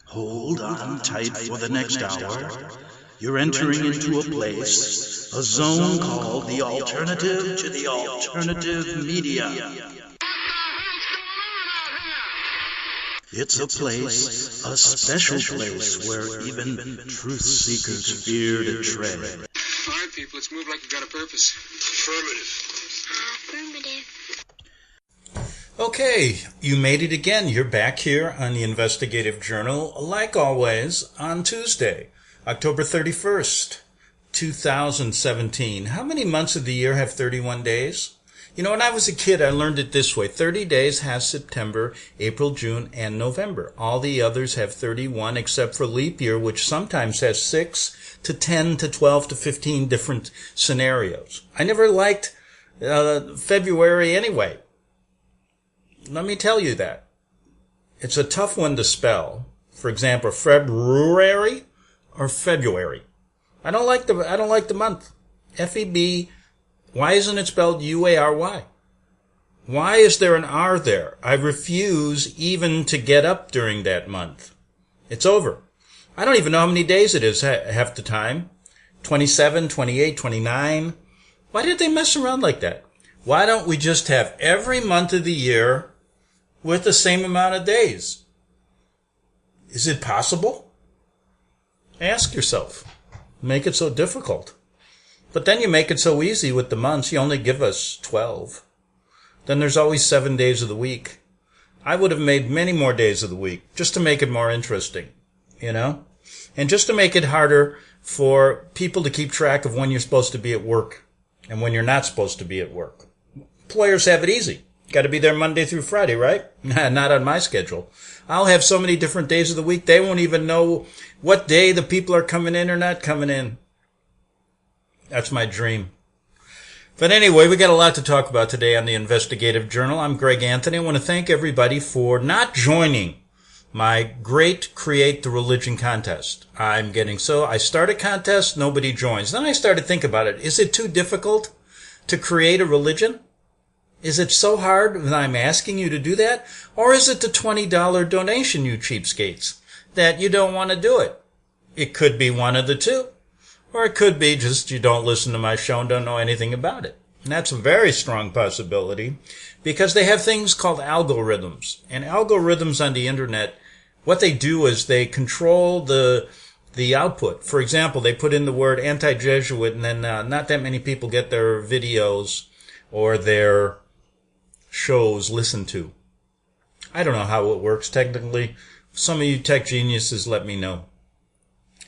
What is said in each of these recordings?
Hold on tight for the next hour. You're entering into a place, a zone called the alternative to the alternative media. It's a place, a special place where even truth seekers fear to tread. All right, people, let's move like we've got a purpose. Affirmative. Okay, you made it again. You're back here on the Investigative Journal, like always, on Tuesday, October 31st, 2017. How many months of the year have 31 days? You know, when I was a kid, I learned it this way. 30 days has September, April, June, and November. All the others have 31, except for leap year, which sometimes has 6 to 10 to 12 to 15 different scenarios. I never liked February anyway. Let me tell you that. It's a tough one to spell. For example, February or February. I don't like the month. F-E-B. Why isn't it spelled U-A-R-Y? Why is there an R there? I refuse even to get up during that month. It's over. I don't even know how many days it is half the time. 27, 28, 29. Why did they mess around like that? Why don't we just have every month of the year with the same amount of days? Is it possible? Ask yourself. Make it so difficult. But then you make it so easy with the months. You only give us 12. Then there's always 7 days of the week. I would have made many more days of the week just to make it more interesting, you know? And just to make it harder for people to keep track of when you're supposed to be at work and when you're not supposed to be at work. Employers have it easy. Got to be there Monday through Friday, right? Not on my schedule. I'll have so many different days of the week, they won't even know what day the people are coming in or not coming in. That's my dream. But anyway, we got a lot to talk about today on the Investigative Journal. I'm Greg Anthony. I want to thank everybody for not joining my great Create the Religion contest. I start a contest, nobody joins. Then I started thinking about it. Is it too difficult to create a religion? Is it so hard that I'm asking you to do that? Or is it the $20 donation, you cheapskates, that you don't want to do it? It could be one of the two. Or it could be just you don't listen to my show and don't know anything about it. And that's a very strong possibility because they have things called algorithms. And algorithms on the internet, what they do is they control the output. For example, they put in the word anti-Jesuit and then not that many people get their videos or their shows listened to. I don't know how it works technically. Some of you tech geniuses let me know.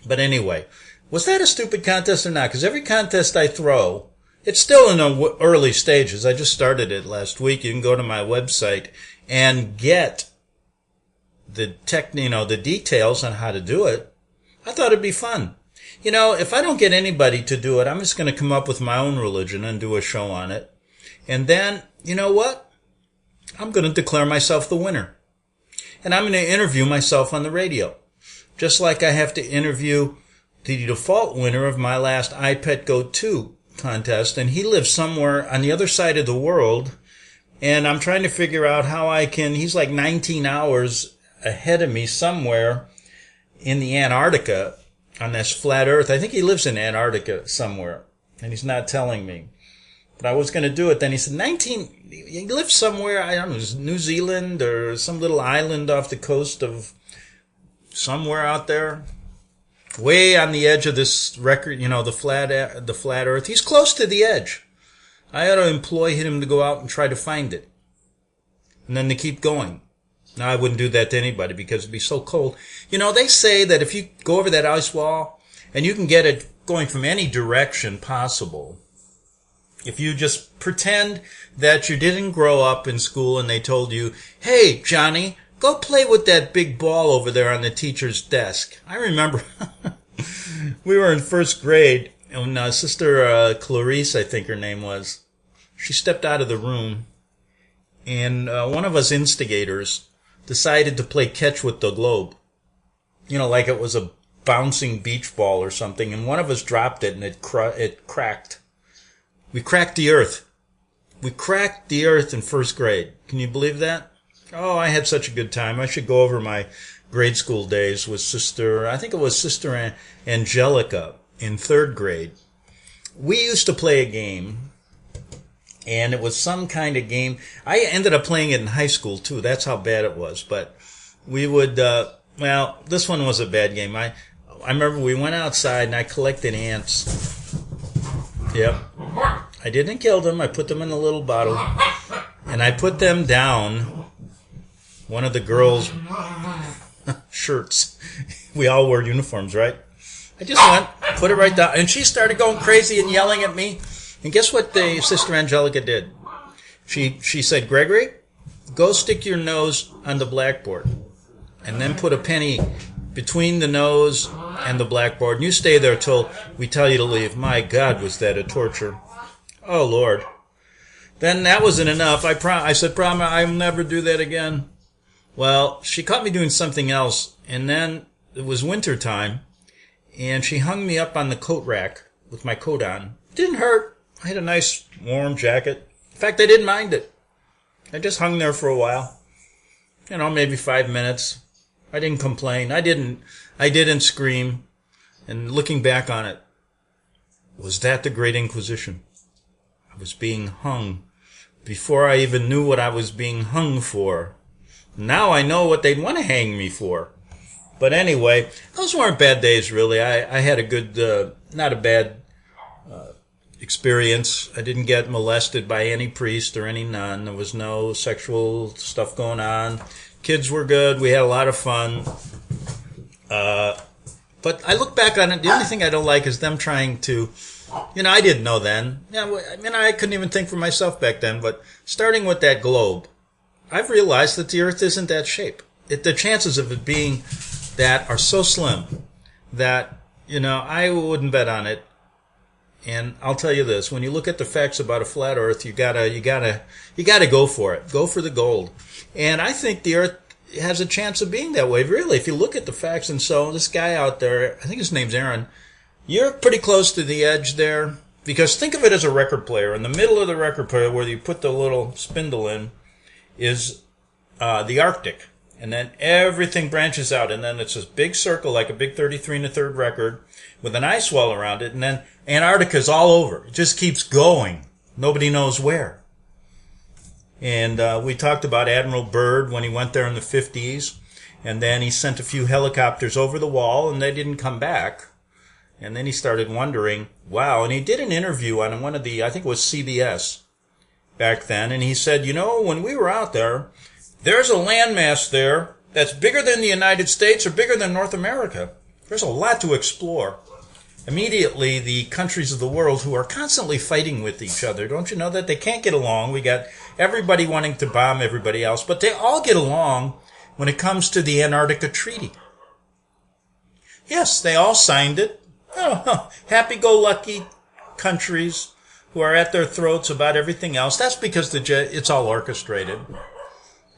But anyway, was that a stupid contest or not? Because every contest I throw, it's still in the early stages. I just started it last week. You can go to my website and get the details on how to do it. I thought it'd be fun. You know, if I don't get anybody to do it, I'm just going to come up with my own religion and do a show on it. And then, you know what? I'm going to declare myself the winner. And I'm going to interview myself on the radio. Just like I have to interview the default winner of my last iPet Go 2 contest, and he lives somewhere on the other side of the world, and I'm trying to figure out how he's like 19 hours ahead of me somewhere in the Antarctica on this flat earth. I think he lives in Antarctica somewhere, and he's not telling me. But I was going to do it. Then he said, he lives somewhere, I don't know, New Zealand or some little island off the coast of somewhere out there. Way on the edge of this record, the flat earth. He's close to the edge. I ought to employ him to go out and try to find it. And then to keep going. Now, I wouldn't do that to anybody because it'd be so cold. They say that if you go over that ice wall and you can get it going from any direction possible, if you just pretend that you didn't grow up in school and they told you, hey, Johnny, go play with that big ball over there on the teacher's desk. I remember we were in first grade, and Sister Clarice, I think her name was, she stepped out of the room, and one of us instigators decided to play catch with the globe. Like it was a bouncing beach ball or something, and one of us dropped it, and it cracked. We cracked the earth. We cracked the earth in first grade. Can you believe that? Oh, I had such a good time. I should go over my grade school days with Sister Angelica in 3rd grade. We used to play a game, and it was some kind of game. I ended up playing it in high school, too. That's how bad it was. But we would, this one was a bad game. I remember we went outside, and I collected ants. Yep. I didn't kill them. I put them in a little bottle, and I put them down one of the girls' shirts. We all wore uniforms, right? I just went, put it right down, and she started going crazy and yelling at me. And guess what Sister Angelica did? She said, Gregory, go stick your nose on the blackboard, and then put a penny between the nose and the blackboard, and you stay there till we tell you to leave. My God, was that a torture. Oh, Lord. Then that wasn't enough. I said, I'll never do that again. Well, she caught me doing something else, and then it was winter time, and she hung me up on the coat rack with my coat on. It didn't hurt. I had a nice warm jacket. In fact, I didn't mind it. I just hung there for a while. Maybe 5 minutes. I didn't complain. I didn't scream. And looking back on it, was that the Great Inquisition? I was being hung before I even knew what I was being hung for. Now I know what they'd want to hang me for. But anyway, those weren't bad days, really. I had a good, not a bad experience. I didn't get molested by any priest or any nun. There was no sexual stuff going on. Kids were good. We had a lot of fun. But I look back on it, the only thing I don't like is them trying to, I didn't know then. I couldn't even think for myself back then. But starting with that globe, I've realized that the Earth isn't that shape. The chances of it being that are so slim that, I wouldn't bet on it. And I'll tell you this, when you look at the facts about a flat Earth, you gotta go for it. Go for the gold. And I think the Earth has a chance of being that way, really, if you look at the facts. And so this guy out there, I think his name's Aaron, you're pretty close to the edge there, because think of it as a record player. In the middle of the record player, where you put the little spindle in, is the Arctic. And then everything branches out, and then it's this big circle, like a big 33 1/3 record, with an ice wall around it, and then Antarctica's all over. It just keeps going. Nobody knows where. And we talked about Admiral Byrd when he went there in the 50s, and then he sent a few helicopters over the wall, and they didn't come back. And then he started wondering, wow, and he did an interview on one of the, I think it was CBS back then, and he said, when we were out there, there's a landmass there that's bigger than the United States or bigger than North America. There's a lot to explore. Immediately, the countries of the world who are constantly fighting with each other, don't you know that they can't get along? We got everybody wanting to bomb everybody else, but they all get along when it comes to the Antarctica Treaty. Yes, they all signed it. Oh, happy-go-lucky countries who are at their throats about everything else. That's because it's all orchestrated.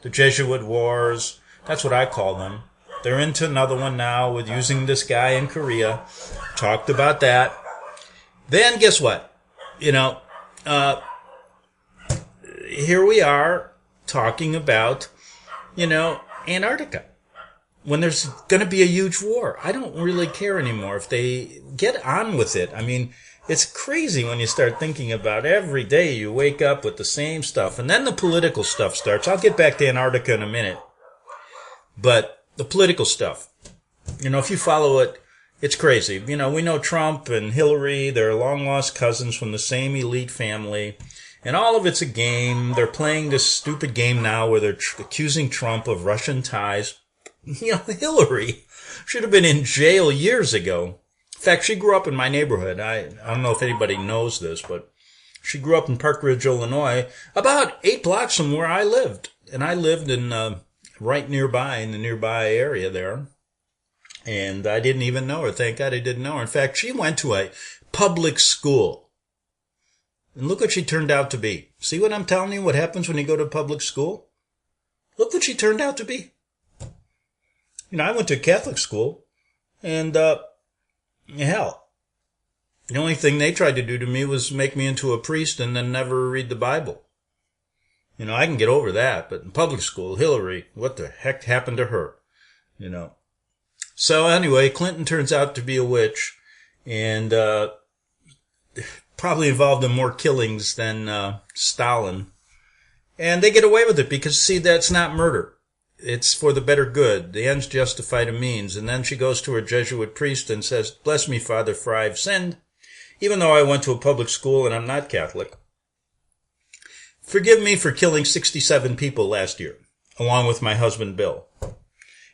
The Jesuit wars, that's what I call them. They're into another one now with using this guy in Korea. Talked about that. Then guess what? Here we are talking about, Antarctica. When there's going to be a huge war. I don't really care anymore if they get on with it. It's crazy when you start thinking about every day you wake up with the same stuff. And then the political stuff starts. I'll get back to Antarctica in a minute. But the political stuff, if you follow it, it's crazy. We know Trump and Hillary, they're long-lost cousins from the same elite family. And all of it's a game. They're playing this stupid game now where they're accusing Trump of Russian ties. Hillary should have been in jail years ago. In fact, she grew up in my neighborhood. I don't know if anybody knows this, but she grew up in Park Ridge, Illinois, about 8 blocks from where I lived. And I lived in right nearby, in the nearby area there. And I didn't even know her. Thank God I didn't know her. In fact, she went to a public school. And look what she turned out to be. See what I'm telling you? What happens when you go to public school? Look what she turned out to be. I went to a Catholic school, and hell, the only thing they tried to do to me was make me into a priest and then never read the Bible. I can get over that, but in public school, Hillary, what the heck happened to her? you know. So anyway, Clinton turns out to be a witch, and probably involved in more killings than Stalin. And they get away with it because, see, that's not murder. It's for the better good. The ends justify the means. And then she goes to her Jesuit priest and says, "Bless me, Father, for I've sinned, even though I went to a public school and I'm not Catholic. Forgive me for killing 67 people last year, along with my husband, Bill."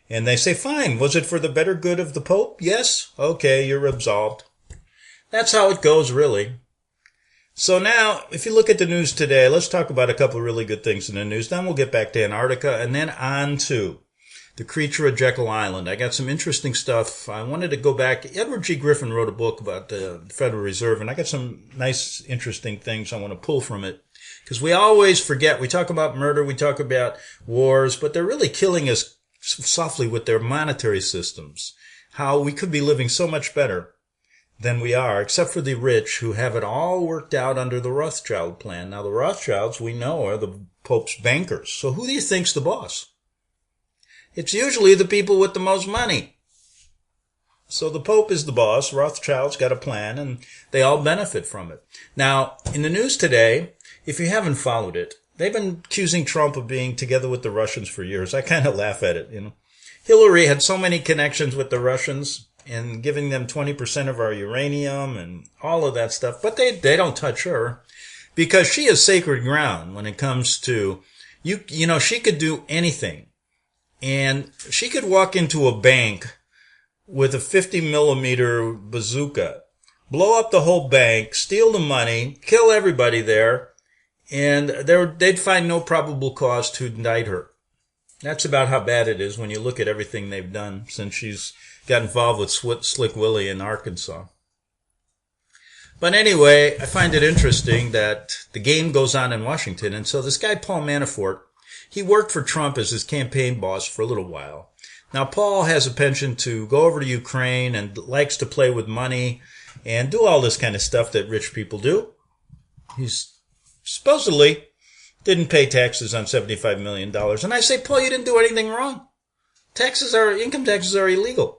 And they say, "Fine. Was it for the better good of the Pope? Yes? Okay, you're absolved." That's how it goes, really. So now, if you look at the news today, let's talk about a couple of really good things in the news. Then we'll get back to Antarctica, and then on to the creature of Jekyll Island. I got some interesting stuff. I wanted to go back. Edward G. Griffin wrote a book about the Federal Reserve, and I got some nice, interesting things I want to pull from it. Because we always forget. We talk about murder, we talk about wars, but they're really killing us softly with their monetary systems. How we could be living so much better than we are, except for the rich who have it all worked out under the Rothschild plan. Now, the Rothschilds, we know, are the Pope's bankers. So who do you think's the boss? It's usually the people with the most money. So the Pope is the boss. Rothschild's got a plan, and they all benefit from it. Now, in the news today, if you haven't followed it, they've been accusing Trump of being together with the Russians for years. I kind of laugh at it, you know. Hillary had so many connections with the Russians and giving them 20% of our uranium and all of that stuff. But they don't touch her because she is sacred ground when it comes to, you know, she could do anything. And she could walk into a bank with a 50 millimeter bazooka, blow up the whole bank, steal the money, kill everybody there, and they'd find no probable cause to indict her. That's about how bad it is when you look at everything they've done since she's got involved with Slick Willie in Arkansas. But anyway, I find it interesting that the game goes on in Washington. And so this guy, Paul Manafort, he worked for Trump as his campaign boss for a little while. Now, Paul has a penchant to go over to Ukraine and likes to play with money and do all this kind of stuff that rich people do. He's supposedly didn't pay taxes on $75 million. And I say, Paul, you didn't do anything wrong. Income taxes are illegal.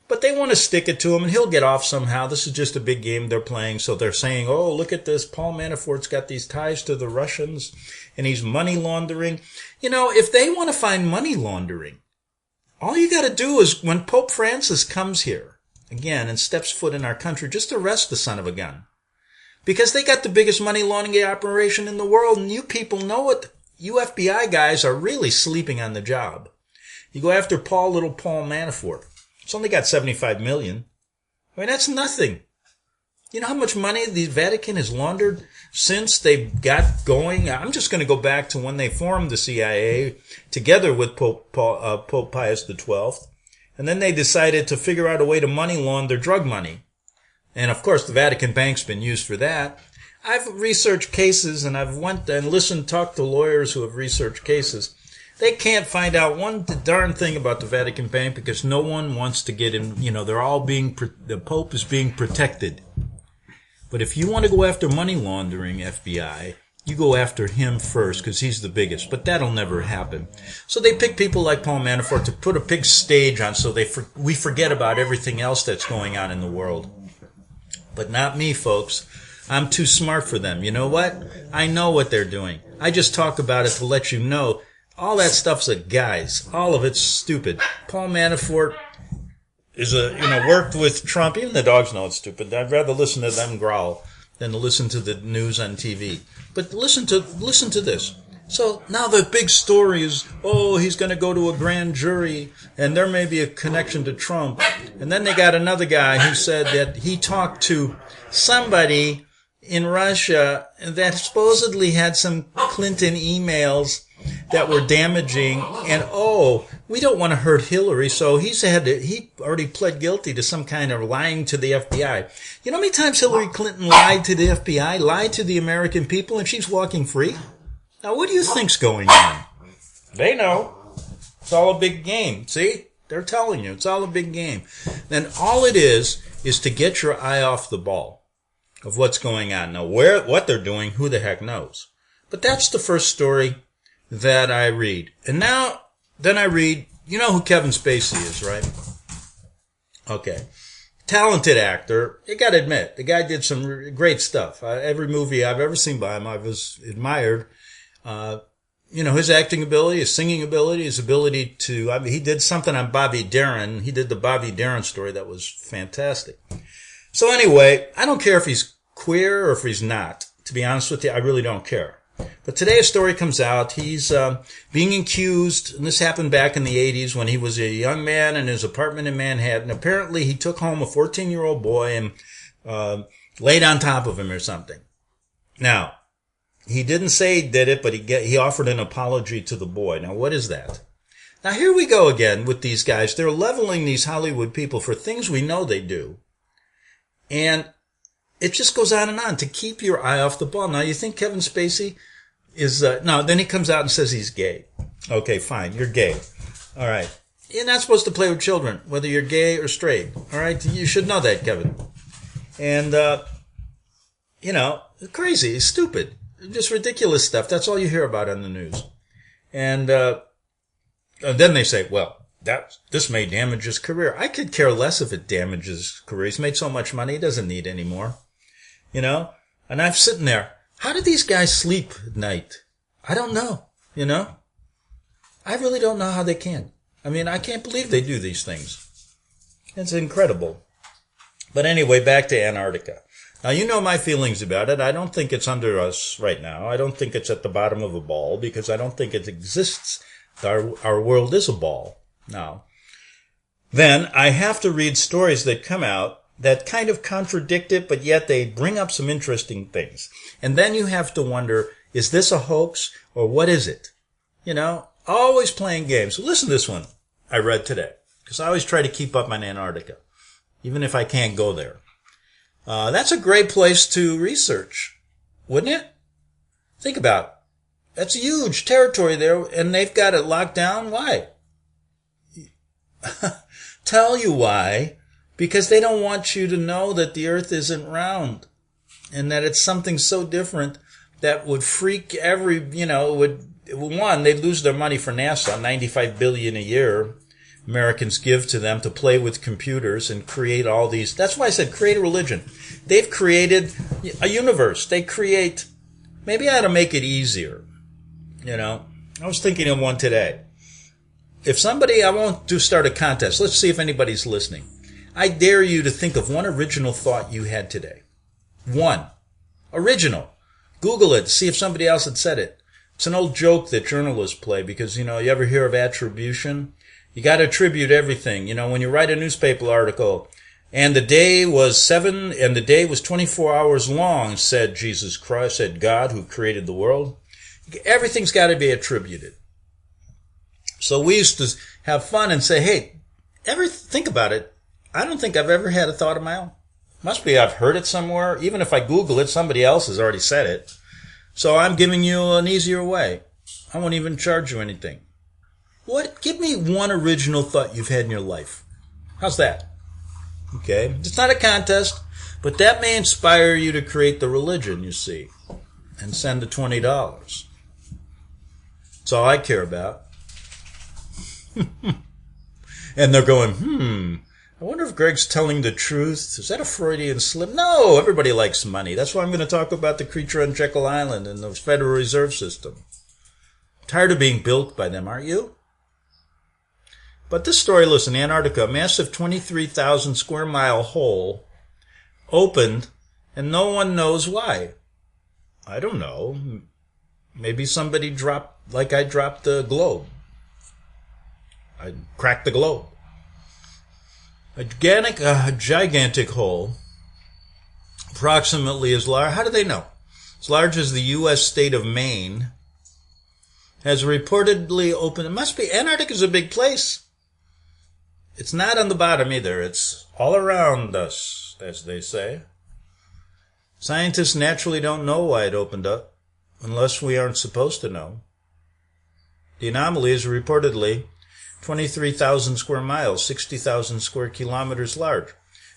But they want to stick it to him, and he'll get off somehow. This is just a big game they're playing. So they're saying, oh, look at this. Paul Manafort's got these ties to the Russians, and he's money laundering. You know, if they want to find money laundering, all you got to do is when Pope Francis comes here, again, and steps foot in our country, just arrest the son of a gun. Because they got the biggest money laundering operation in the world, and you people know it. You FBI guys are really sleeping on the job. You go after little Paul Manafort. It's only got $75 million. I mean, that's nothing. You know how much money the Vatican has laundered since they got going? I'm just going to go back to when they formed the CIA together with Pope Pius XII. And then they decided to figure out a way to money launder drug money. And of course, the Vatican Bank's been used for that. I've researched cases, and I've went and talked to lawyers who have researched cases. They can't find out one darn thing about the Vatican Bank because no one wants to get in. You know, the Pope is being protected. But if you want to go after money laundering, FBI, you go after him first because he's the biggest. But that'll never happen. So they pick people like Paul Manafort to put a big stage on so we forget about everything else that's going on in the world. But not me, folks. I'm too smart for them. You know what? I know what they're doing. I just talk about it to let you know. All that stuff's a guise. All of it's stupid. Paul Manafort is worked with Trump. Even the dogs know it's stupid. I'd rather listen to them growl than to listen to the news on TV. But listen to this. So now the big story is, he's going to go to a grand jury, and there may be a connection to Trump. And then they got another guy who said that he talked to somebody in Russia that supposedly had some Clinton emails that were damaging, and we don't want to hurt Hillary, so he already pled guilty to some kind of lying to the FBI. You know how many times Hillary Clinton lied to the FBI, lied to the American people, and she's walking free? Now, what do you think's going on? They know. It's all a big game. See? They're telling you. It's all a big game. Then all it is to get your eye off the ball of what's going on. Now, what they're doing, who the heck knows? But that's the first story that I read. And then I read, You know who Kevin Spacey is, right? Okay. Talented actor. You got to admit, the guy did some great stuff. Every movie I've ever seen by him, I was admired. His acting ability, his singing ability, his ability to, he did something on Bobby Darin. He did the Bobby Darin story that was fantastic. So anyway, I don't care if he's queer or if he's not. To be honest with you, I really don't care. But today a story comes out. He's being accused, and this happened back in the 80s when he was a young man in his apartment in Manhattan. Apparently he took home a 14-year-old boy and laid on top of him or something. Now, he didn't say he did it, but he offered an apology to the boy. Now, what is that? Now, here we go again with these guys. They're leveling these Hollywood people for things we know they do. And it just goes on and on to keep your eye off the ball. Now, you think Kevin Spacey is, no, then he comes out and says he's gay. Okay, fine, you're gay. All right. You're not supposed to play with children, whether you're gay or straight. All right, you should know that, Kevin. And, it's crazy, it's stupid. Just ridiculous stuff. That's all you hear about on the news. And then they say, well, this may damage his career. I could care less if it damages his career. He's made so much money, he doesn't need any more. And I'm sitting there. How do these guys sleep at night? I don't know, I really don't know how they can. I can't believe they do these things. It's incredible. But anyway, back to Antarctica. Now, you know my feelings about it. I don't think it's under us right now. I don't think it's at the bottom of a ball because I don't think it exists. Our world is a ball now. Then I have to read stories that come out that kind of contradict it, but yet they bring up some interesting things. And then you have to wonder, is this a hoax or what is it? Always playing games. So listen to this one I read today, because I always try to keep up on Antarctica, even if I can't go there. That's a great place to research, wouldn't it? Think about it. That's a huge territory there, and they've got it locked down. Why? Tell you why. Because they don't want you to know that the earth isn't round and that it's something so different that would freak they'd lose their money for NASA, $95 billion a year Americans give to them to play with computers and create all these. That's why I said create a religion. They've created a universe. Maybe I ought to make it easier. I was thinking of one today. I won't start a contest. Let's see if anybody's listening. I dare you to think of one original thought you had today. One. Original. Google it. See if somebody else had said it. It's an old joke that journalists play because, you ever hear of attribution? You got to attribute everything. When you write a newspaper article, and the day was 24 hours long, said Jesus Christ, said God who created the world. Everything's got to be attributed. So we used to have fun and say, hey, think about it. I don't think I've ever had a thought of my own. Must be I've heard it somewhere. Even if I Google it, somebody else has already said it. So I'm giving you an easier way. I won't even charge you anything. Give me one original thought you've had in your life. How's that? Okay. It's not a contest, but that may inspire you to create the religion, you see, and send the $20. That's all I care about. And they're going, I wonder if Greg's telling the truth. Is that a Freudian slip? No, everybody likes money. That's why I'm going to talk about the creature on Jekyll Island and the Federal Reserve System. Tired of being bilked by them, aren't you? But this story, listen, Antarctica, a massive 23,000 square mile hole, opened, and no one knows why. I don't know. Maybe somebody dropped, like I dropped the globe. I cracked the globe. A gigantic hole, approximately as large, how do they know? As large as the U.S. state of Maine, has reportedly opened. It must be, Antarctica is a big place. It's not on the bottom either. It's all around us, as they say. Scientists naturally don't know why it opened up, unless we aren't supposed to know. The anomaly is reportedly 23,000 square miles, 60,000 square kilometers large.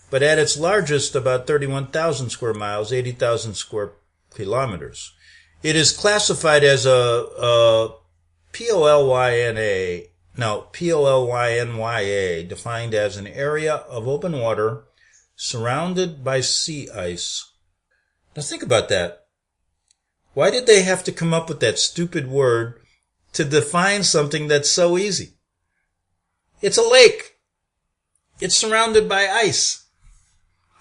But at its largest, about 31,000 square miles, 80,000 square kilometers. It is classified as a POLYNA No, Polynya, defined as an area of open water surrounded by sea ice. Now think about that. Why did they have to come up with that stupid word to define something that's so easy? It's a lake. It's surrounded by ice.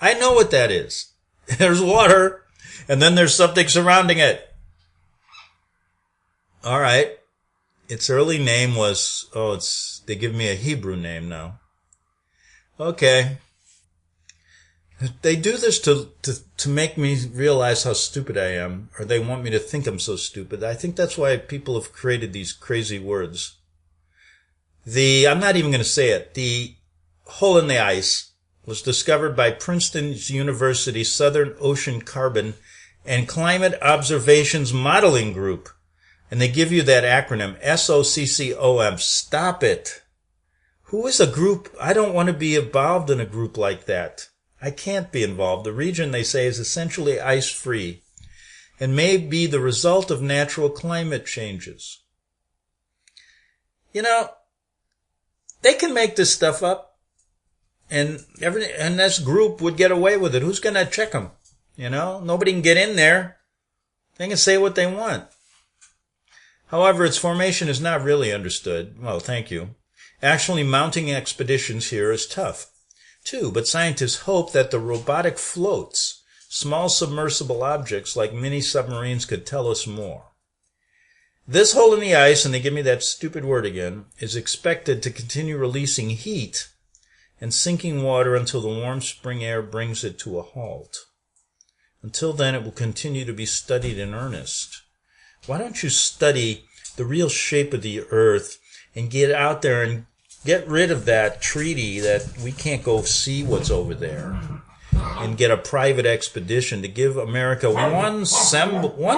I know what that is. There's water, and then there's something surrounding it. All right. Its early name was, they give me a Hebrew name now. Okay. They do this to make me realize how stupid I am, or they want me to think I'm so stupid. I think that's why people have created these crazy words. I'm not even going to say it. The hole in the ice was discovered by Princeton University Southern Ocean Carbon and Climate Observations Modeling Group. And they give you that acronym, SOCCOM. Stop it. Who is a group? I don't want to be involved in a group like that. I can't be involved. The region, they say, is essentially ice-free and may be the result of natural climate changes. You know, they can make this stuff up, and this group would get away with it. Who's going to check them? You know, nobody can get in there. They can say what they want. However, its formation is not really understood. Well, thank you. Actually, mounting expeditions here is tough, too, but scientists hope that the robotic floats, small submersible objects like mini submarines, could tell us more. This hole in the ice, and they give me that stupid word again, is expected to continue releasing heat and sinking water until the warm spring air brings it to a halt. Until then, it will continue to be studied in earnest. Why don't you study the real shape of the earth and get out there and get rid of that treaty that we can't go see what's over there, and get a private expedition to give America one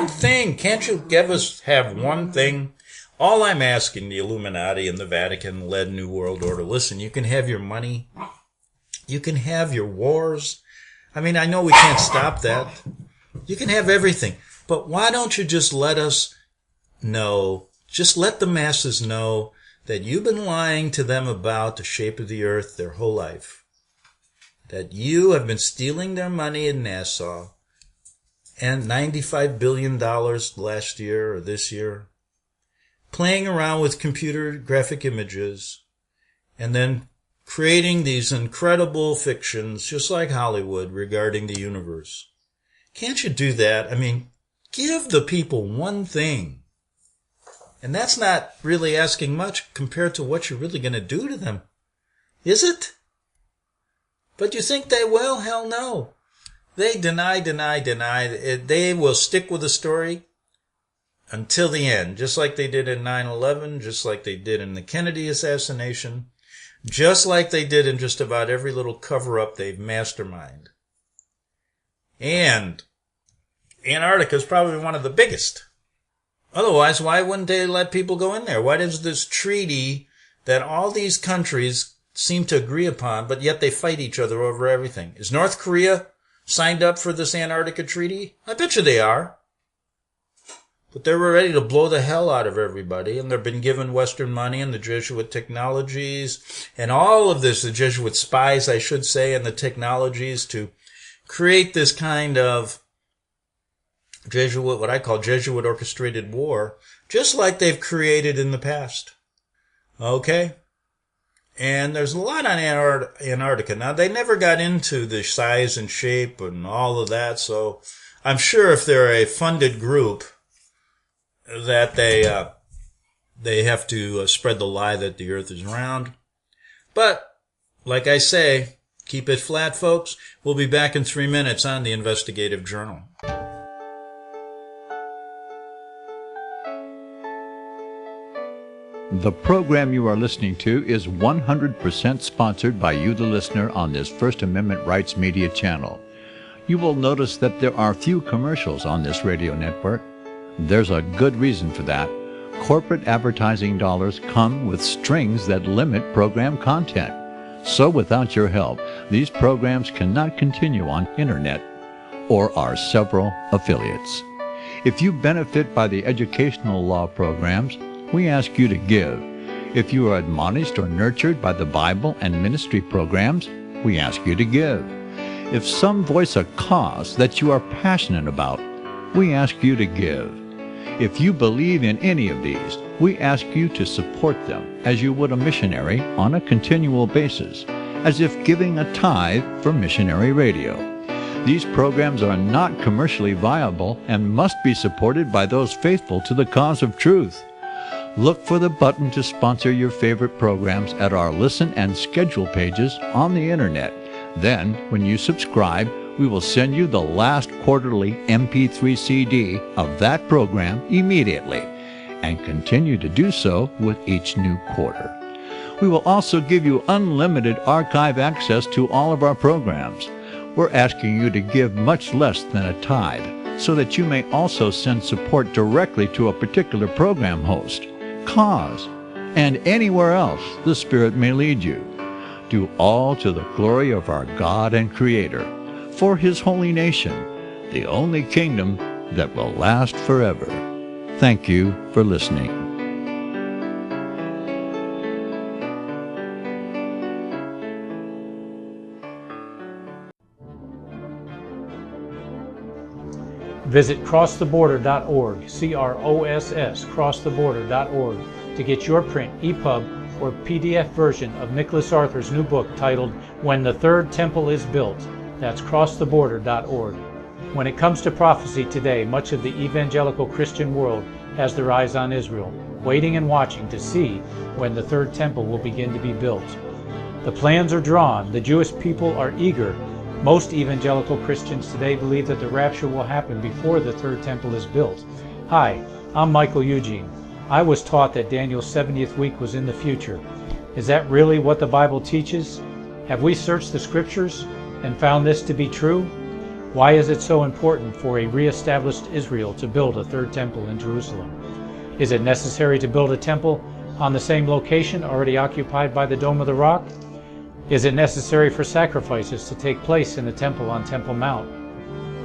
thing. Can't you have one thing? All I'm asking the Illuminati and the Vatican-led New World Order, listen, you can have your money. You can have your wars. I mean, I know we can't stop that. You can have everything. But why don't you just let us know, just let the masses know that you've been lying to them about the shape of the earth their whole life, that you have been stealing their money in NASA, and $95 billion last year or this year, playing around with computer graphic images, and then creating these incredible fictions, just like Hollywood, regarding the universe. Can't you do that? I mean, give the people one thing. And that's not really asking much compared to what you're really going to do to them. Is it? But you think they will? Hell no. They deny. They will stick with the story until the end, just like they did in 9/11, just like they did in the Kennedy assassination, just like they did in just about every little cover-up they've masterminded. And Antarctica is probably one of the biggest. Otherwise, why wouldn't they let people go in there? Why does this treaty that all these countries seem to agree upon, but yet they fight each other over everything? Is North Korea signed up for this Antarctica treaty? I bet you they are. But they were ready to blow the hell out of everybody, and they've been given Western money and the Jesuit technologies and all of this, the Jesuit spies, I should say, and the technologies to create this kind of Jesuit, what I call Jesuit orchestrated war, just like they've created in the past. Okay? And there's a lot on Antarctica. Now, they never got into the size and shape and all of that, so I'm sure if they're a funded group that they have to spread the lie that the earth is round. But, like I say, keep it flat, folks. We'll be back in 3 minutes on the Investigative Journal. The program you are listening to is 100% sponsored by you, the listener, on this First Amendment Rights Media channel. You will notice that there are few commercials on this radio network. There's a good reason for that. Corporate advertising dollars come with strings that limit program content. So without your help, these programs cannot continue on internet or our several affiliates. If you benefit by the educational law programs, we ask you to give. If you are admonished or nurtured by the Bible and ministry programs, we ask you to give. If some voice a cause that you are passionate about, we ask you to give. If you believe in any of these, we ask you to support them as you would a missionary on a continual basis, as if giving a tithe for missionary radio. These programs are not commercially viable and must be supported by those faithful to the cause of truth. Look for the button to sponsor your favorite programs at our listen and schedule pages on the internet. Then, when you subscribe, we will send you the last quarterly MP3 CD of that program immediately, and continue to do so with each new quarter. We will also give you unlimited archive access to all of our programs. We're asking you to give much less than a tithe, so that you may also send support directly to a particular program host, cause, and anywhere else the Spirit may lead you. Do all to the glory of our God and Creator, for His holy nation, the only kingdom that will last forever. Thank you for listening. Visit crosstheborder.org, CROSS, crosstheborder.org, to get your print, EPUB, or PDF version of Nicholas Arthur's new book titled When the Third Temple is Built. That's crosstheborder.org. When it comes to prophecy today, much of the evangelical Christian world has their eyes on Israel, waiting and watching to see when the third temple will begin to be built. The plans are drawn, the Jewish people are eager. Most evangelical Christians today believe that the rapture will happen before the third temple is built. Hi, I'm Michael Eugene. I was taught that Daniel's 70th week was in the future. Is that really what the Bible teaches? Have we searched the scriptures and found this to be true? Why is it so important for a re-established Israel to build a third temple in Jerusalem? Is it necessary to build a temple on the same location already occupied by the Dome of the Rock? Is it necessary for sacrifices to take place in the temple on Temple Mount?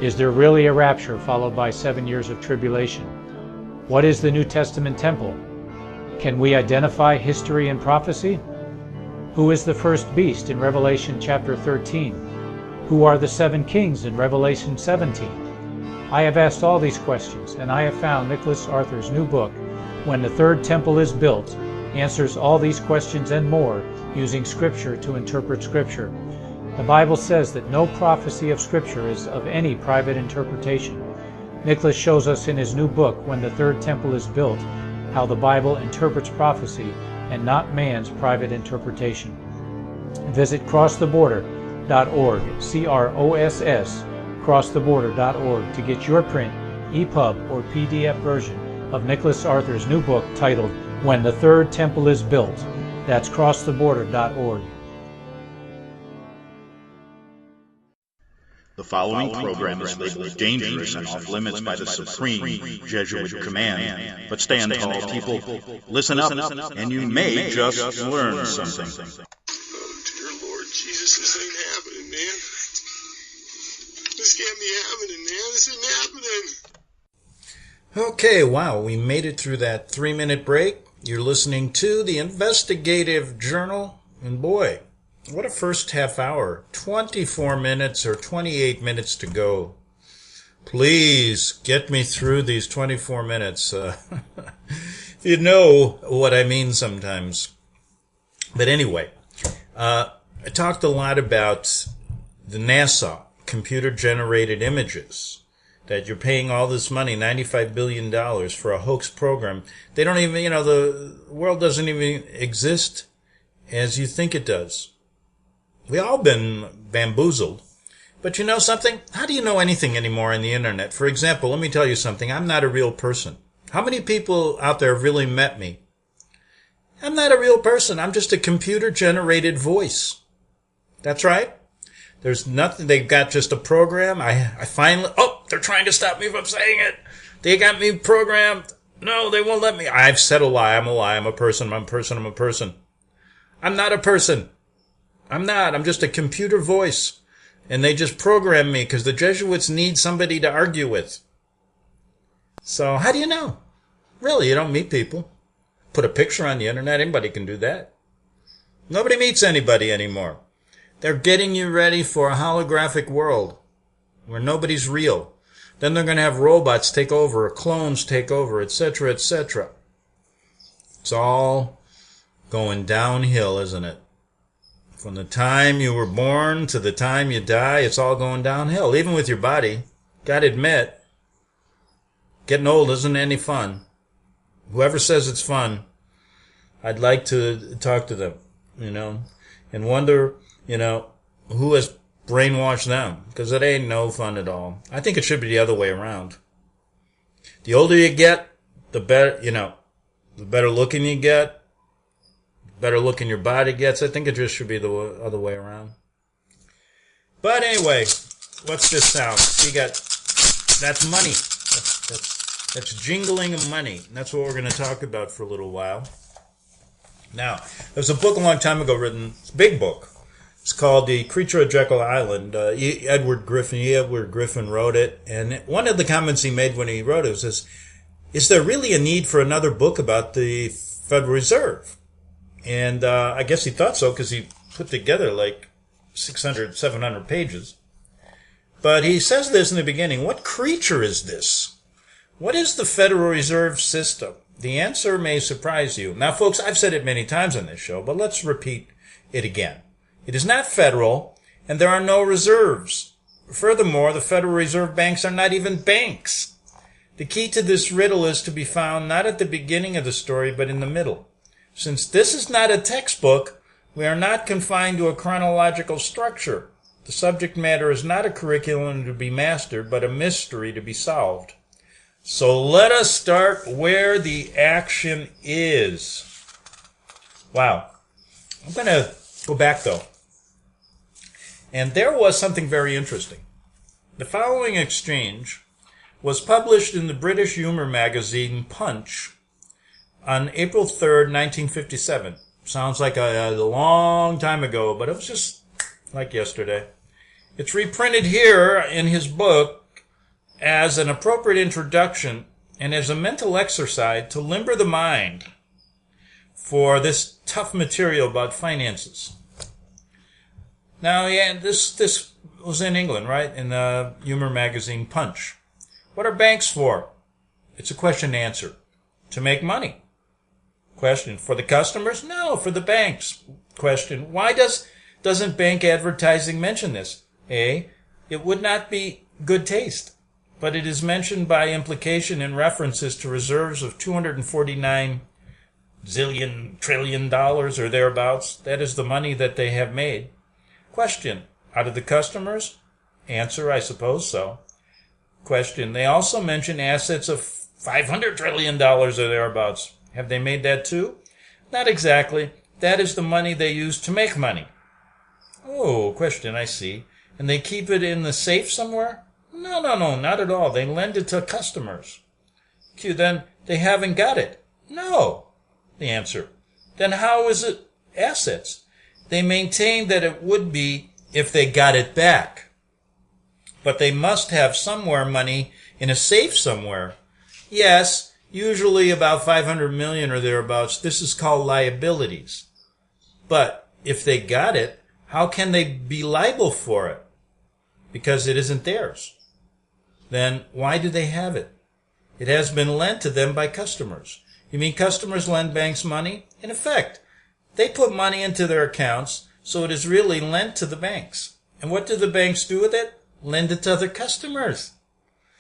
Is there really a rapture followed by 7 years of tribulation? What is the New Testament temple? Can we identify history and prophecy? Who is the first beast in Revelation chapter 13? Who are the 7 kings in Revelation 17? I have asked all these questions, and I have found Nicholas Arthur's new book, When the Third Temple is Built, answers all these questions and more using Scripture to interpret Scripture. The Bible says that no prophecy of Scripture is of any private interpretation. Nicholas shows us in his new book, When the Third Temple is Built, how the Bible interprets prophecy and not man's private interpretation. Visit crosstheborder.org, CROSS, crosstheborder.org, to get your print, EPUB, or PDF version of Nicholas Arthur's new book titled When the Third Temple is Built. That's crosstheborder.org. The following program is labeled dangerous and off limits by the supreme Jesuit command. But stand tall, people. Listen up, and you may just learn something. Oh, dear Lord Jesus, this ain't happening, man. This can't be happening, man. This isn't happening. Okay, wow, we made it through that 3-minute break. You're listening to the Investigative Journal, and boy, what a first half hour. 24 minutes or 28 minutes to go. Please get me through these 24 minutes. You know what I mean sometimes. But anyway, I talked a lot about the NASA computer-generated images, that you're paying all this money, $95 billion, for a hoax program. They don't even, the world doesn't even exist as you think it does. We've all been bamboozled. But you know something? How do you know anything anymore on the internet? For example, let me tell you something. I'm not a real person. How many people out there have really met me? I'm not a real person. I'm just a computer-generated voice. That's right. There's nothing. They've got just a program. I finally... Oh, they're trying to stop me from saying it. They got me programmed. No, they won't let me. I've said a lie. I'm a lie. I'm a person. I'm a person. I'm a person. I'm not a person. I'm not. I'm just a computer voice. And they just program me because the Jesuits need somebody to argue with. So how do you know? Really, you don't meet people. put a picture on the internet. Anybody can do that. Nobody meets anybody anymore. They're getting you ready for a holographic world where nobody's real. Then they're going to have robots take over, clones take over, etc., etc. It's all going downhill, isn't it? From the time you were born to the time you die, it's all going downhill. Even with your body. Gotta admit, getting old isn't any fun. Whoever says it's fun, I'd like to talk to them, and wonder, who has brainwashed them, because it ain't no fun at all. I think it should be the other way around. The older you get, the better, the better looking you get, the better looking your body gets. I think it just should be the other way around. But anyway, what's this sound? That's money. That's jingling of money. That's what we're going to talk about for a little while. Now, there was a book a long time ago written, it's a big book. It's called The Creature of Jekyll Island. Edward Griffin wrote it, and one of the comments he made when he wrote it was, is there really a need for another book about the Federal Reserve? And I guess he thought so because he put together like 600, 700 pages. But he says this in the beginning, what creature is this? What is the Federal Reserve System? The answer may surprise you. Now, folks, I've said it many times on this show, but let's repeat it again. It is not federal, and there are no reserves. Furthermore, the Federal Reserve banks are not even banks. The key to this riddle is to be found not at the beginning of the story, but in the middle. Since this is not a textbook, we are not confined to a chronological structure. The subject matter is not a curriculum to be mastered, but a mystery to be solved. So let us start where the action is. Wow. I'm going to go back, though. And there was something very interesting. The following exchange was published in the British humor magazine Punch on April 3rd, 1957. Sounds like a long time ago, but it was just like yesterday. It's reprinted here in his book as an appropriate introduction and as a mental exercise to limber the mind for this tough material about finances. Now, yeah, this was in England, right? In the humor magazine Punch. What are banks for? It's a question to answer. To make money. Question, for the customers? No, for the banks. Question, why doesn't bank advertising mention this? A, it would not be good taste, but it is mentioned by implication in references to reserves of $249 trillion or thereabouts. That is the money that they have made. Question, out of the customers? Answer, I suppose so. Question, they also mention assets of $500 trillion or thereabouts. Have they made that too? Not exactly. That is the money they use to make money. Oh, question, I see. And they keep it in the safe somewhere? No, not at all. They lend it to customers. Q, then they haven't got it. No. The answer. Then how is it assets? They maintain that it would be if they got it back. But they must have somewhere money in a safe somewhere. Yes, usually about 500 million or thereabouts. This is called liabilities. But if they got it, how can they be liable for it? Because it isn't theirs. Then why do they have it? It has been lent to them by customers. You mean customers lend banks money? In effect, they put money into their accounts, so it is really lent to the banks. And what do the banks do with it? Lend it to other customers.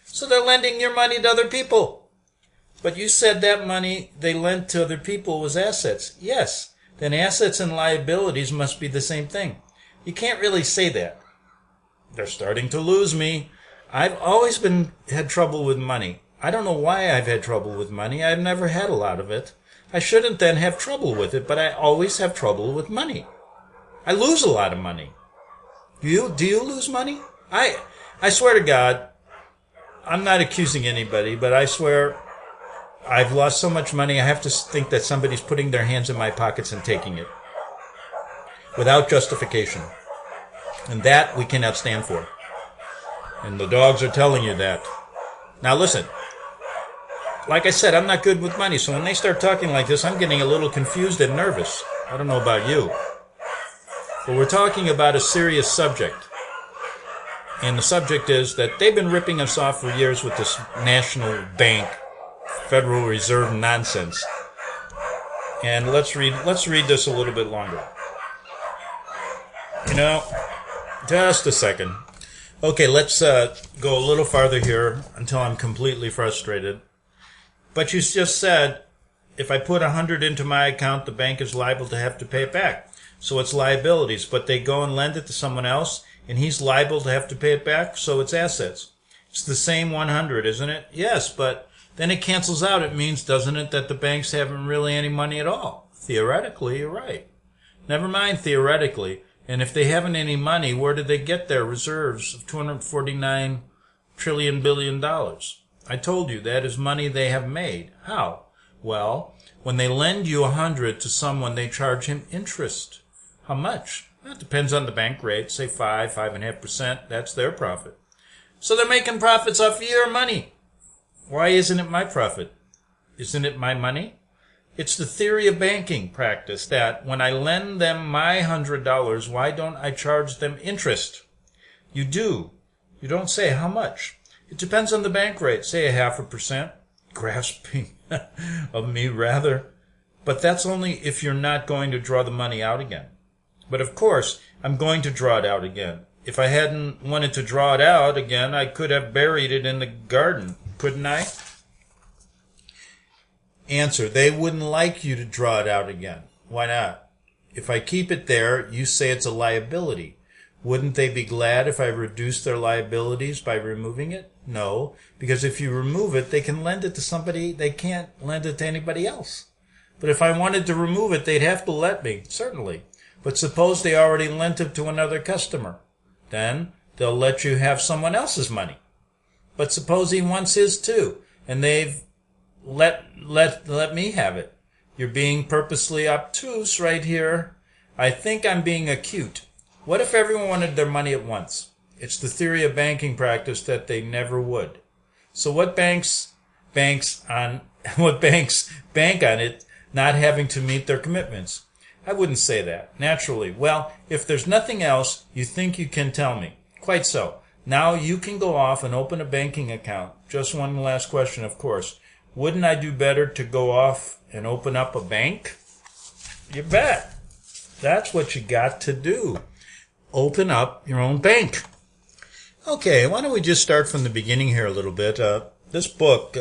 So they're lending your money to other people. But you said that money they lent to other people was assets. Yes. Then assets and liabilities must be the same thing. You can't really say that. They're starting to lose me. I've always had trouble with money. I don't know why I've had trouble with money. I've never had a lot of it. I shouldn't then have trouble with it, but I always have trouble with money. I lose a lot of money. Do you lose money? I swear to God, I'm not accusing anybody, but I swear I've lost so much money I have to think that somebody's putting their hands in my pockets and taking it without justification. And that we cannot stand for. And the dogs are telling you that. Now listen, like I said, I'm not good with money, so when they start talking like this, I'm getting a little confused and nervous. I don't know about you. But we're talking about a serious subject. And the subject is that they've been ripping us off for years with this national bank, Federal Reserve nonsense. And let's read this a little bit longer. You know, just a second. Okay, let's go a little farther here until I'm completely frustrated. But you just said, if I put 100 into my account, the bank is liable to have to pay it back. So it's liabilities. But they go and lend it to someone else, and he's liable to have to pay it back, so it's assets. It's the same 100, isn't it? Yes, but then it cancels out. It means, doesn't it, that the banks haven't really any money at all? Theoretically, you're right. Never mind theoretically. And if they haven't any money, where did they get their reserves of $249 billion? I told you that is money they have made. How? Well, when they lend you 100 to someone, they charge him interest. How much? Well, it depends on the bank rate. Say 5.5%. That's their profit. So they're making profits off your money. Why isn't it my profit? Isn't it my money? It's the theory of banking practice that when I lend them my $100, why don't I charge them interest? You do. You don't say how much. It depends on the bank rate. Say 0.5%. Grasping of me, rather. But that's only if you're not going to draw the money out again. But of course, I'm going to draw it out again. If I hadn't wanted to draw it out again, I could have buried it in the garden, couldn't I? Answer, they wouldn't like you to draw it out again. Why not? If I keep it there, you say it's a liability. Wouldn't they be glad if I reduced their liabilities by removing it? No, because if you remove it, they can lend it to somebody. They can't lend it to anybody else. But if I wanted to remove it, they'd have to let me, certainly. But suppose they already lent it to another customer. Then they'll let you have someone else's money. But suppose he wants his too, and they've let me have it. You're being purposely obtuse right here. I think I'm being acute. What if everyone wanted their money at once? It's the theory of banking practice that they never would. So what banks bank on it not having to meet their commitments? I wouldn't say that. Naturally. Well, if there's nothing else you think you can tell me. Quite so. Now you can go off and open a banking account. Just one last question, of course. Wouldn't I do better to go off and open up a bank? You bet. That's what you got to do. Open up your own bank. Okay, why don't we just start from the beginning here a little bit. This book,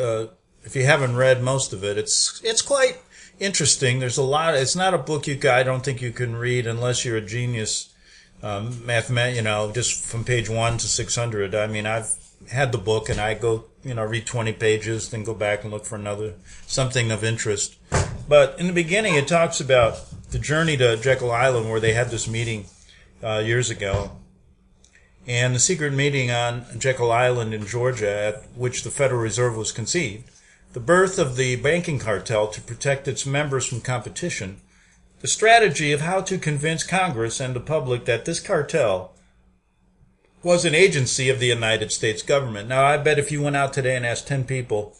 if you haven't read most of it, it's quite interesting. There's a lot. It's not a book I don't think you can read unless you're a genius just from page 1 to 600. I mean, I've had the book and I go, read 20 pages, then go back and look for something of interest. But in the beginning, it talks about the journey to Jekyll Island where they had this meeting years ago. And the secret meeting on Jekyll Island in Georgia at which the Federal Reserve was conceived, the birth of the banking cartel to protect its members from competition, the strategy of how to convince Congress and the public that this cartel was an agency of the United States government. Now, I bet if you went out today and asked 10 people,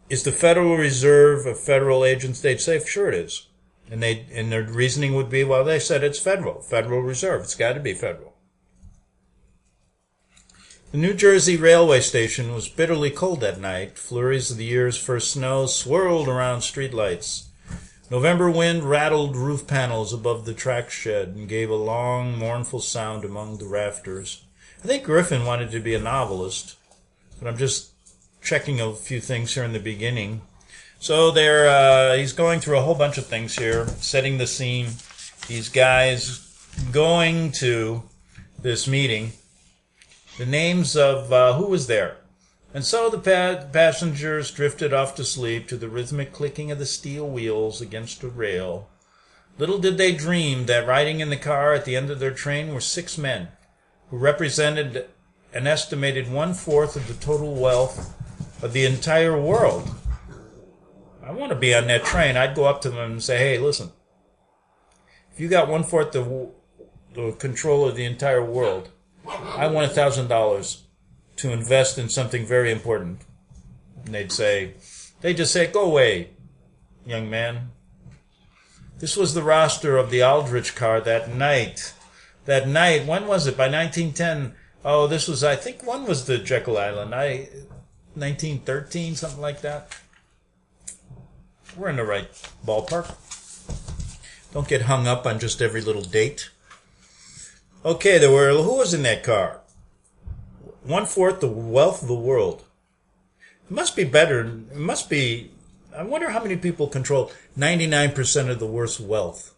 is the Federal Reserve a federal agency? They'd say, sure it is. And their reasoning would be, well, they said it's Federal Reserve. It's got to be federal. The New Jersey railway station was bitterly cold that night. Flurries of the year's first snow swirled around streetlights. November wind rattled roof panels above the track shed and gave a long, mournful sound among the rafters. I think Griffin wanted to be a novelist, but I'm just checking a few things here in the beginning. So he's going through a whole bunch of things here, setting the scene. These guys going to this meeting. The names of who was there. And so the passengers drifted off to sleep to the rhythmic clicking of the steel wheels against a rail. Little did they dream that riding in the car at the end of their train were 6 men who represented an estimated 1/4 of the total wealth of the entire world. I want to be on that train. I'd go up to them and say, hey, listen, if you got 1/4 the control of the entire world, I want $1,000 to invest in something very important. And they'd say, They just say, go away, young man. This was the roster of the Aldrich car that night. That night, when was it? By 1910. Oh, this was, I think, when was the Jekyll Island? 1913, something like that. We're in the right ballpark. Don't get hung up on just every little date. Okay, who was in that car? 1/4 the wealth of the world. It must be better. It must be, I wonder how many people control 99% of the world's wealth.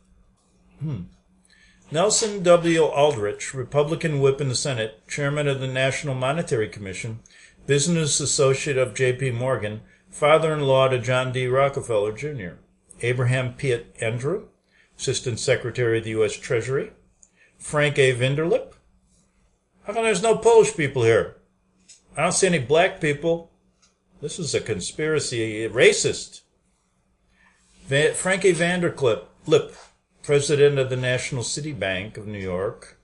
Nelson W. Aldrich, Republican whip in the Senate, chairman of the National Monetary Commission, business associate of J.P. Morgan, father-in-law to John D. Rockefeller, Jr. Abraham Pitt Andrew, assistant secretary of the U.S. Treasury. Frank A. Vinderlip. How come there's no Polish people here? I don't see any black people. This is a conspiracy. Racist. Frank A. Vanderlip, president of the National City Bank of New York,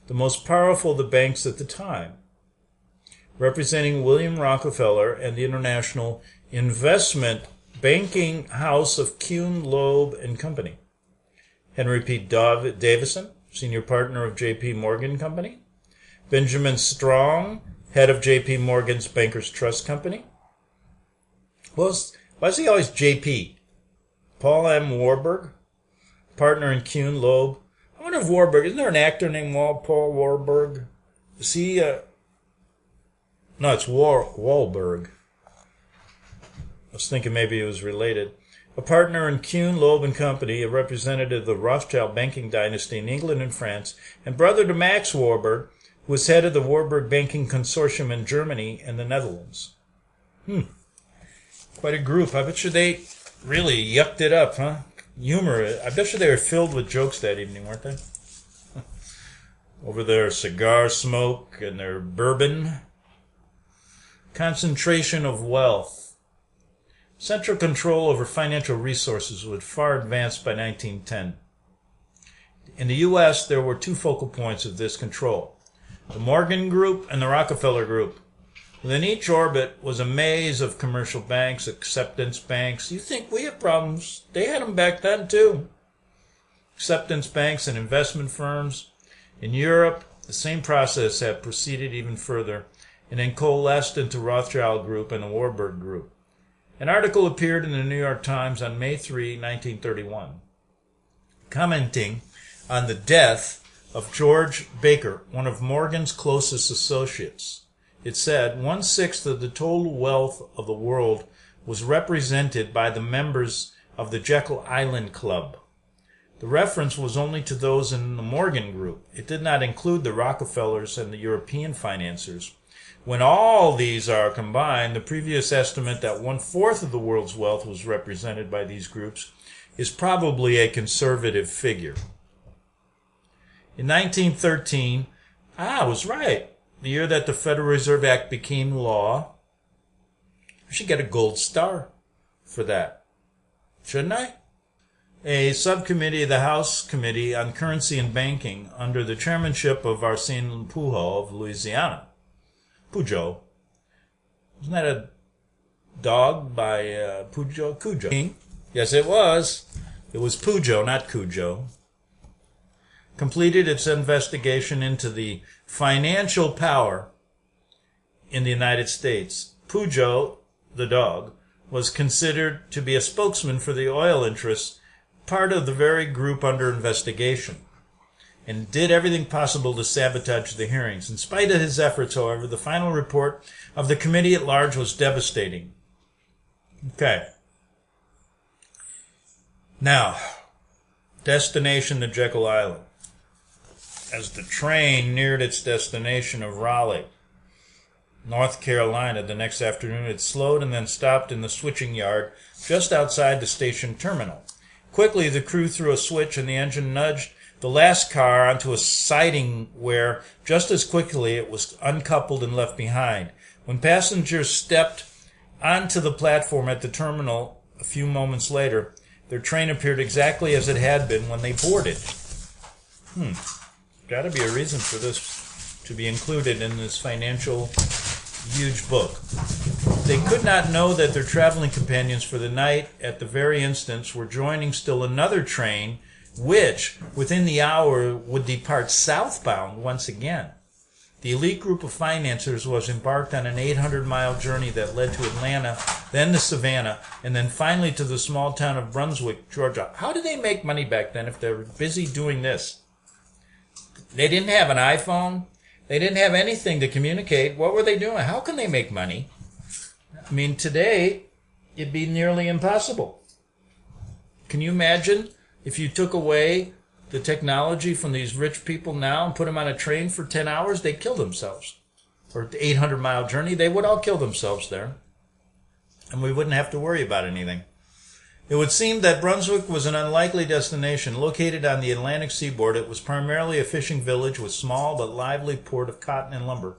the most powerful of the banks at the time, representing William Rockefeller and the international investment banking house of Kuhn, Loeb and Company. Henry P. Davison, senior partner of J.P. Morgan Company. Benjamin Strong, head of J.P. Morgan's Bankers Trust Company. Well, why is he always J.P.? Paul M. Warburg, partner in Kuhn, Loeb. I wonder if Warburg, isn't there an actor named Paul Warburg? Is he, no, it's Wahlberg. I was thinking maybe it was related. A partner in Kuhn, Loeb and Company, a representative of the Rothschild banking dynasty in England and France, and brother to Max Warburg, who was head of the Warburg Banking Consortium in Germany and the Netherlands. Quite a group. I bet you they really yucked it up, huh? Humor. I bet you they were filled with jokes that evening, weren't they? Over their cigar smoke and their bourbon. Concentration of wealth. Central control over financial resources was far advanced by 1910. In the U.S., there were two focal points of this control: the Morgan Group and the Rockefeller Group. Within each orbit was a maze of commercial banks, acceptance banks. You think we have problems? They had them back then, too. Acceptance banks and investment firms. In Europe, the same process had proceeded even further and then coalesced into Rothschild Group and the Warburg Group. An article appeared in the New York Times on May 3, 1931, commenting on the death of George Baker, one of Morgan's closest associates. It said 1/6 of the total wealth of the world was represented by the members of the Jekyll Island Club. The reference was only to those in the Morgan Group. It did not include the Rockefellers and the European financiers. When all these are combined, the previous estimate that 1/4 of the world's wealth was represented by these groups is probably a conservative figure. In 1913, I was right. The year that the Federal Reserve Act became law. I should get a gold star for that. Shouldn't I? A subcommittee of the House Committee on Currency and Banking under the chairmanship of Arsène Pujol of Louisiana. Pujol. Isn't that a dog by Pujol? Cujo. Yes, it was. It was Pujo, not Cujo. Completed its investigation into the financial power in the United States. Pujo, the dog, was considered to be a spokesman for the oil interests, part of the very group under investigation, and did everything possible to sabotage the hearings. In spite of his efforts, however, the final report of the committee at large was devastating. Okay. Now, destination to Jekyll Island. As the train neared its destination of Raleigh, North Carolina, the next afternoon, it slowed and then stopped in the switching yard just outside the station terminal. Quickly, the crew threw a switch and the engine nudged the last car onto a siding where, just as quickly, it was uncoupled and left behind. When passengers stepped onto the platform at the terminal a few moments later, their train appeared exactly as it had been when they boarded. Got to be a reason for this to be included in this financial huge book. they could not know that their traveling companions for the night at the very instance were joining still another train, which, within the hour, would depart southbound once again. The elite group of financiers was embarked on an 800-mile journey that led to Atlanta, then to Savannah, and then finally to the small town of Brunswick, Georgia. How did they make money back then if they were busy doing this? They didn't have an iPhone. They didn't have anything to communicate. What were they doing? How can they make money? I mean, today, it'd be nearly impossible. Can you imagine if you took away the technology from these rich people now and put them on a train for 10 hours? They'd kill themselves. Or the 800-mile journey, they would all kill themselves there. And we wouldn't have to worry about anything. It would seem that Brunswick was an unlikely destination. Located on the Atlantic seaboard, it was primarily a fishing village with small but lively port of cotton and lumber.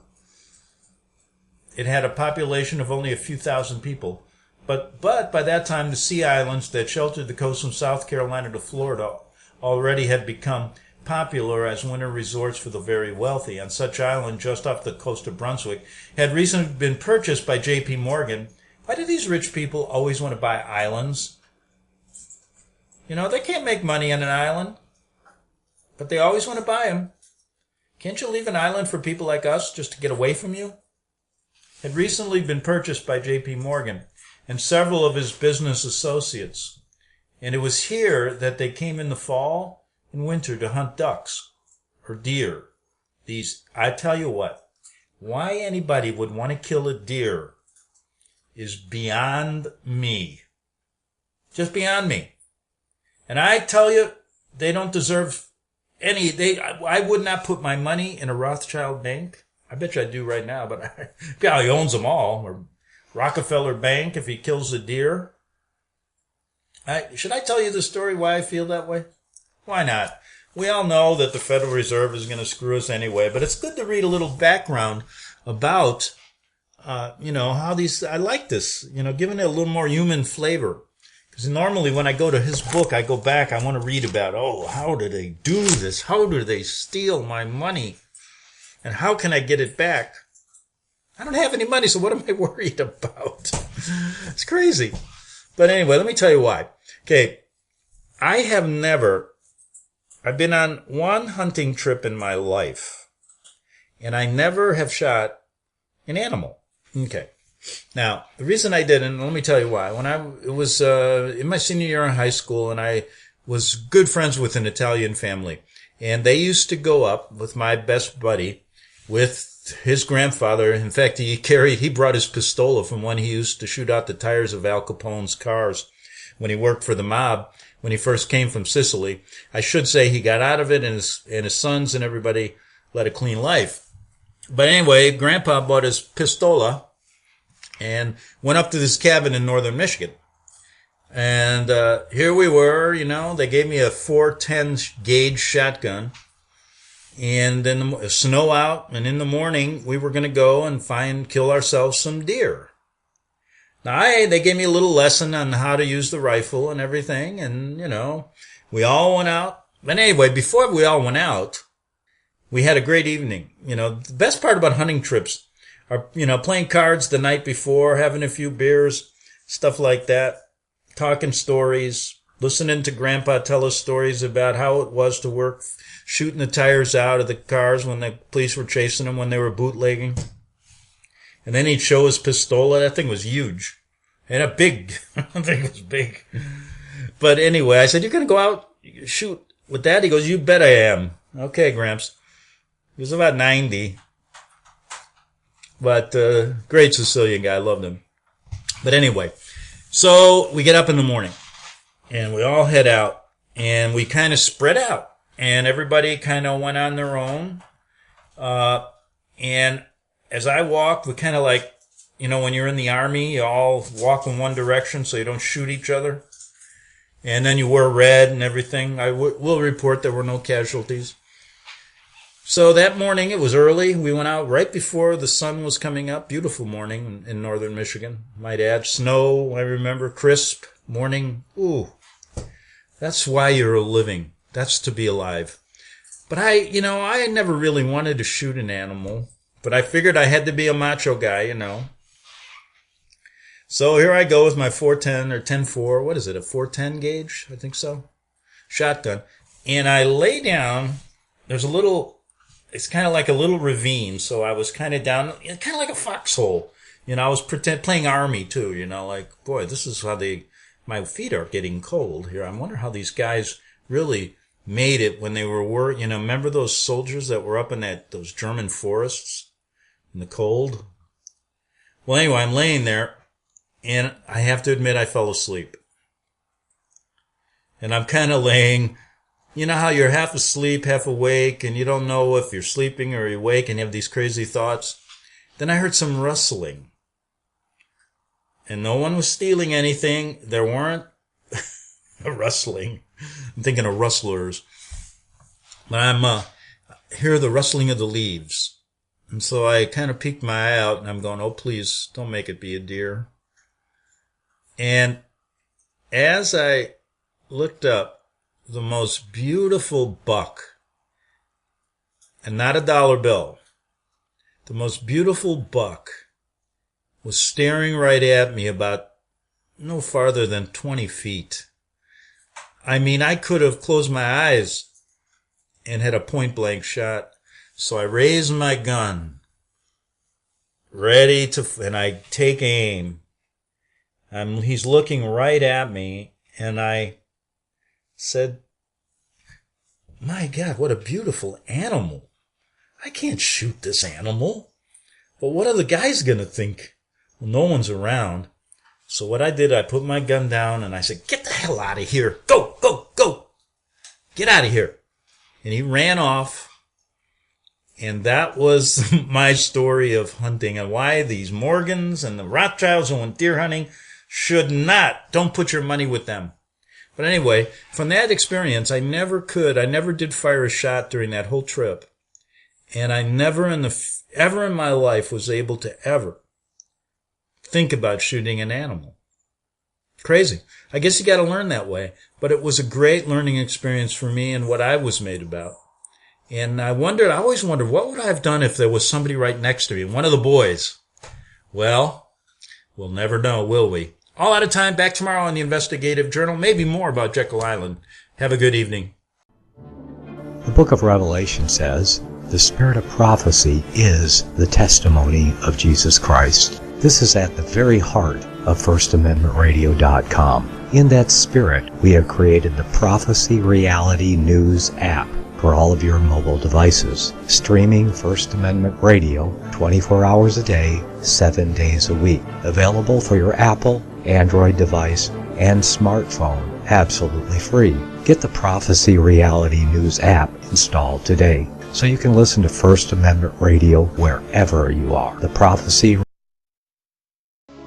It had a population of only a few thousand people. But by that time, the sea islands that sheltered the coast from South Carolina to Florida already had become popular as winter resorts for the very wealthy. On such island, just off the coast of Brunswick, had recently been purchased by J.P. Morgan. Why do these rich people always want to buy islands? You know, they can't make money on an island, but they always want to buy them. Can't you leave an island for people like us just to get away from you? Had recently been purchased by J.P. Morgan and several of his business associates. And it was here that they came in the fall and winter to hunt ducks or deer. I tell you what, why anybody would want to kill a deer is beyond me. Just beyond me. And I tell you, they don't deserve I would not put my money in a Rothschild bank. I bet you I do right now, but he owns them all. Or Rockefeller Bank if he kills a deer. Should I tell you the story why I feel that way? Why not? We all know that the Federal Reserve is going to screw us anyway, but it's good to read a little background about, how these, I like this, giving it a little more human flavor. Because normally when I go to his book, I go back, I want to read about, how do they do this? How do they steal my money? And how can I get it back? I don't have any money, so what am I worried about? It's crazy. But anyway, let me tell you why. Okay, I've been on one hunting trip in my life, and I never have shot an animal. Okay. Now, the reason I didn't, let me tell you why. It was in my senior year in high school, and I was good friends with an Italian family. And they used to go up with my best buddy, with his grandfather. In fact, he brought his pistola from when he used to shoot out the tires of Al Capone's cars when he worked for the mob, when he first came from Sicily. I should say he got out of it, and his sons and everybody led a clean life. But anyway, Grandpa bought his pistola and went up to this cabin in northern Michigan. And here we were, they gave me a .410 gauge shotgun. And then the snow out, and in the morning we were going to go and kill ourselves some deer. Now, they gave me a little lesson on how to use the rifle and everything, and, we all went out. But anyway, before we all went out, we had a great evening. The best part about hunting trips are, playing cards the night before, having a few beers, stuff like that, talking stories, listening to Grandpa tell us stories about how it was to work shooting the tires out of the cars when the police were chasing them when they were bootlegging. And then he'd show his pistola. That thing was huge. And that thing was big. But anyway, I said, "You're going to go out shoot with that?" He goes, "You bet I am." Okay, Gramps. He was about 90. But great Sicilian guy. I loved him. But anyway, so we get up in the morning. And we all head out. And we kind of spread out. And everybody kind of went on their own. And as I walked, we kind of like, when you're in the army, you all walk in one direction so you don't shoot each other. And then you wear red and everything. I will report there were no casualties. So that morning, it was early. We went out right before the sun was coming up. Beautiful morning in northern Michigan, might add. Snow, I remember, crisp morning. Ooh, that's why you're living. That's to be alive. But I never really wanted to shoot an animal. But I figured I had to be a macho guy, So here I go with my 410 or 10-4. What is it, a 410 gauge? I think so. Shotgun. And I lay down. There's a little, it's kind of like a little ravine. So I was kind of down, kind of like a foxhole. You know, I was playing army too, you know, like, boy, this is how my feet are getting cold here. I wonder how these guys really made it when they were, you know, remember those soldiers that were up in those German forests in the cold? Well, anyway, I'm laying there, and I have to admit I fell asleep. And I'm kind of laying, you know how you're half asleep, half awake, and you don't know if you're sleeping or you're awake, and you have these crazy thoughts. Then I heard some rustling. And no one was stealing anything. There weren't a rustling. I'm thinking of rustlers. But I hear the rustling of the leaves. And so I kind of peeked my eye out, and I'm going, oh, please, don't make it be a deer. And as I looked up, the most beautiful buck, and not a dollar bill, the most beautiful buck was staring right at me about no farther than 20 feet. I mean, I could have closed my eyes and had a point-blank shot. So I raised my gun, and I take aim. He's looking right at me, and I said, my God, what a beautiful animal. I can't shoot this animal. But what are the guys going to think? Well, no one's around. So what I did, I put my gun down, and I said, get the hell out of here. Go, go, go. Get out of here. And he ran off. And that was my story of hunting and why these Morgans and the Rothschilds who went deer hunting don't put your money with them. But anyway, from that experience, I never did fire a shot during that whole trip. And I never ever in my life was able to ever think about shooting an animal. Crazy. I guess you got to learn that way. But it was a great learning experience for me and what I was made about. And I always wondered, what would I have done if there was somebody right next to me, one of the boys? Well, we'll never know, will we? All out of time. Back tomorrow on the Investigative Journal. Maybe more about Jekyll Island. Have a good evening. The book of Revelation says, the spirit of prophecy is the testimony of Jesus Christ. This is at the very heart of FirstAmendmentRadio.com. In that spirit, we have created the Prophecy Reality News app for all of your mobile devices, streaming First Amendment Radio 24 hours a day, 7 days a week. Available for your Apple, Android device, and smartphone, absolutely free. Get the Prophecy Reality News app installed today so you can listen to First Amendment Radio wherever you are. The Prophecy.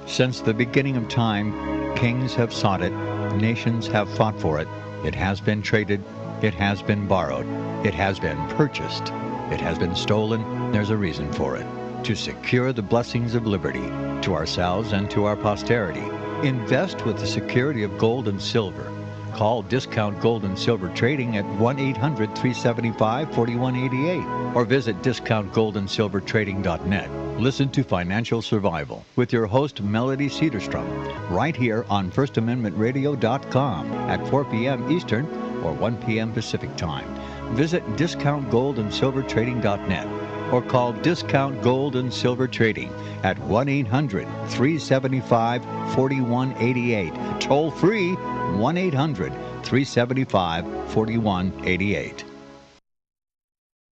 Since the beginning of time, kings have sought it, nations have fought for it. It has been traded, it has been borrowed, it has been purchased, it has been stolen. There's a reason for it. To secure the blessings of liberty to ourselves and to our posterity. Invest with the security of gold and silver. Call Discount Gold and Silver Trading at 1-800-375-4188 or visit discountgoldandsilvertrading.net. Listen to Financial Survival with your host Melody Cedarstrom right here on FirstAmendmentRadio.com at 4 p.m. Eastern or 1 p.m. Pacific Time. Visit discountgoldandsilvertrading.net or call Discount Gold and Silver Trading at 1-800-375-4188. Toll free 1-800-375-4188.